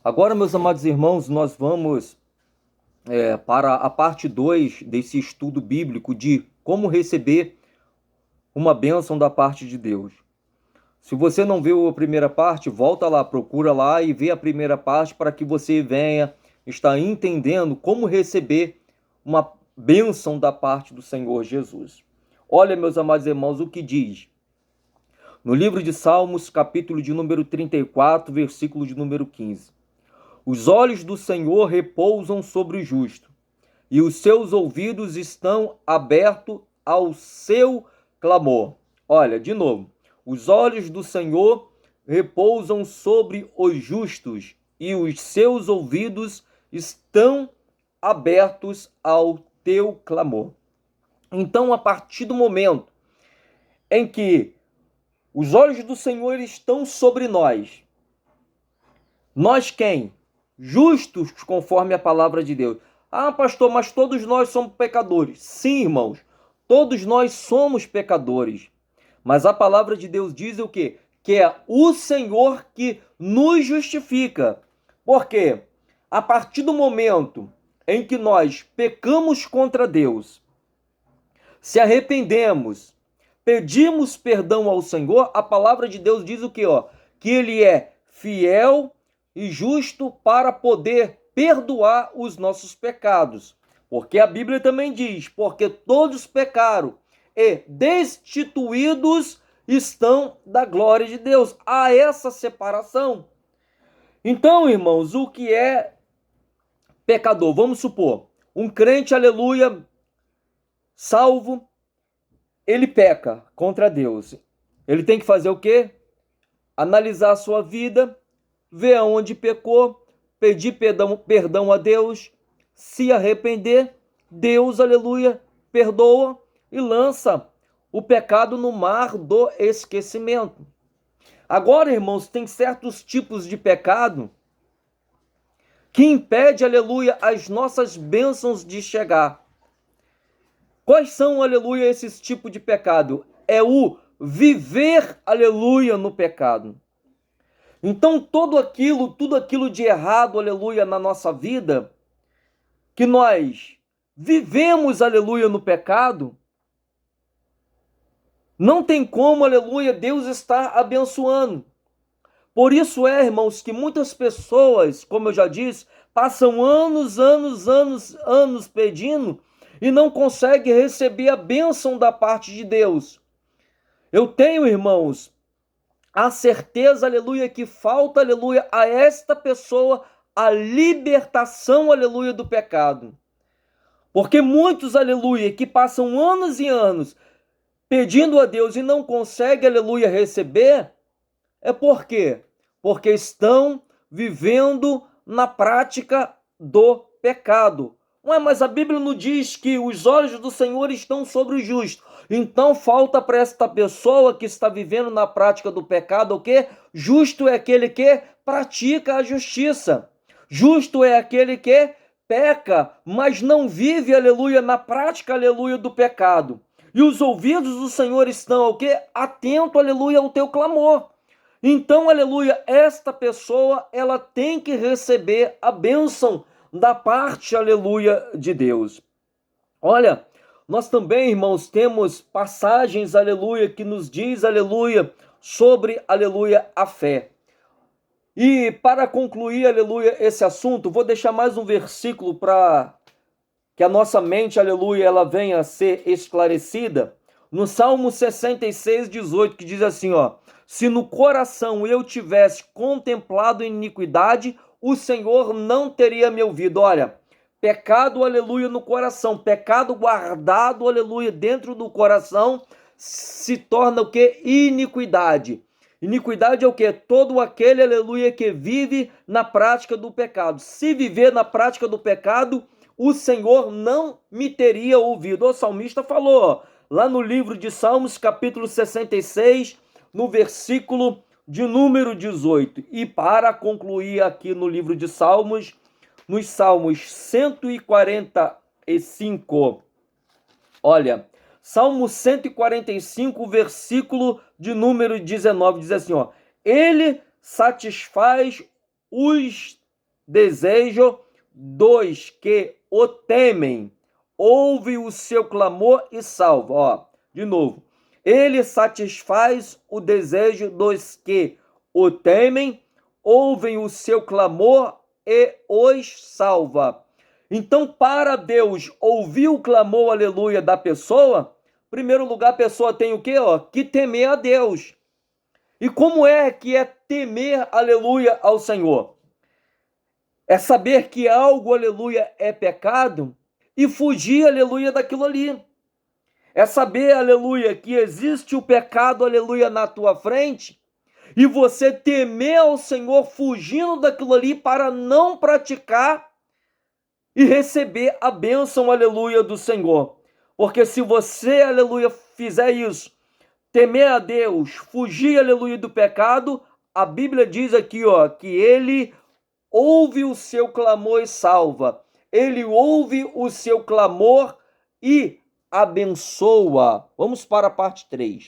Agora, meus amados irmãos, nós vamos para a parte 2 desse estudo bíblico de como receber uma bênção da parte de Deus. Se você não viu a primeira parte, volta lá, procura lá e vê a primeira parte para que você venha estar entendendo como receber uma bênção da parte do Senhor Jesus. Olha, meus amados irmãos, o que diz no livro de Salmos, capítulo de número 34, versículo de número 15. Os olhos do Senhor repousam sobre o justo, e os seus ouvidos estão abertos ao seu clamor. Olha, de novo. Os olhos do Senhor repousam sobre os justos, e os seus ouvidos estão abertos ao teu clamor. Então, a partir do momento em que os olhos do Senhor estão sobre nós, nós quem? Justos conforme a palavra de Deus. Ah, pastor, mas todos nós somos pecadores. Sim, irmãos, todos nós somos pecadores. Mas a palavra de Deus diz o quê? Que é o Senhor que nos justifica. Por quê? A partir do momento em que nós pecamos contra Deus, se arrependemos, pedimos perdão ao Senhor, a palavra de Deus diz o quê? Que Ele é fiel e justo para poder perdoar os nossos pecados. Porque a Bíblia também diz, porque todos pecaram e destituídos estão da glória de Deus. Há essa separação. Então, irmãos, o que é pecador? Vamos supor, um crente, aleluia, salvo, ele peca contra Deus. Ele tem que fazer o quê? Analisar a sua vida, ver aonde pecou, pedir perdão a Deus, se arrepender, Deus, aleluia, perdoa e lança o pecado no mar do esquecimento. Agora, irmãos, tem certos tipos de pecado que impede, aleluia, as nossas bênçãos de chegar. Quais são, aleluia, esses tipos de pecado? É o viver, aleluia, no pecado. Então, tudo aquilo de errado, aleluia, na nossa vida, que nós vivemos, aleluia, no pecado, não tem como, aleluia, Deus estar abençoando. Por isso irmãos, que muitas pessoas, como eu já disse, passam anos pedindo e não conseguem receber a bênção da parte de Deus. Eu tenho, irmãos, a certeza, aleluia, que falta, aleluia, a esta pessoa a libertação, aleluia, do pecado. Porque muitos, aleluia, que passam anos e anos pedindo a Deus e não conseguem, aleluia, receber, é por quê? Porque estão vivendo na prática do pecado. Ué, mas a Bíblia não diz que os olhos do Senhor estão sobre o justo. Então falta para esta pessoa que está vivendo na prática do pecado o quê? Justo é aquele que pratica a justiça. Justo é aquele que peca, mas não vive, aleluia, na prática, aleluia, do pecado. E os ouvidos do Senhor estão o quê? Atento, aleluia, ao teu clamor. Então, aleluia, esta pessoa, ela tem que receber a bênção da parte, aleluia, de Deus. Olha, nós também, irmãos, temos passagens, aleluia, que nos diz, aleluia, sobre, aleluia, a fé. E para concluir, aleluia, esse assunto, vou deixar mais um versículo para que a nossa mente, aleluia, ela venha a ser esclarecida. No Salmo 66, 18, que diz assim, se no coração eu tivesse contemplado iniquidade, o Senhor não teria me ouvido. Olha, pecado, aleluia, no coração, pecado guardado, aleluia, dentro do coração, se torna o que? Iniquidade. Iniquidade é o que? Todo aquele, aleluia, que vive na prática do pecado. Se viver na prática do pecado, o Senhor não me teria ouvido. O salmista falou, lá no livro de Salmos, capítulo 66, no versículo de número 18. E para concluir aqui no livro de Salmos, nos Salmos 145, olha, Salmo 145, versículo de número 19, diz assim, ele satisfaz os desejo dos que o temem. Ouve o seu clamor e salva. Ó, de novo. Ele satisfaz o desejo dos que o temem, ouvem o seu clamor e os salva. Então, para Deus ouvir o clamor, aleluia, da pessoa, em primeiro lugar, a pessoa tem o quê? Que temer a Deus. E como é que é temer, aleluia, ao Senhor? É saber que algo, aleluia, é pecado e fugir, aleluia, daquilo ali. É saber, aleluia, que existe o pecado, aleluia, na tua frente e você temer ao Senhor fugindo daquilo ali para não praticar e receber a bênção, aleluia, do Senhor. Porque se você, aleluia, fizer isso, temer a Deus, fugir, aleluia, do pecado, a Bíblia diz aqui, que ele ouve o seu clamor e salva. Ele ouve o seu clamor e abençoa. Vamos para a parte 3.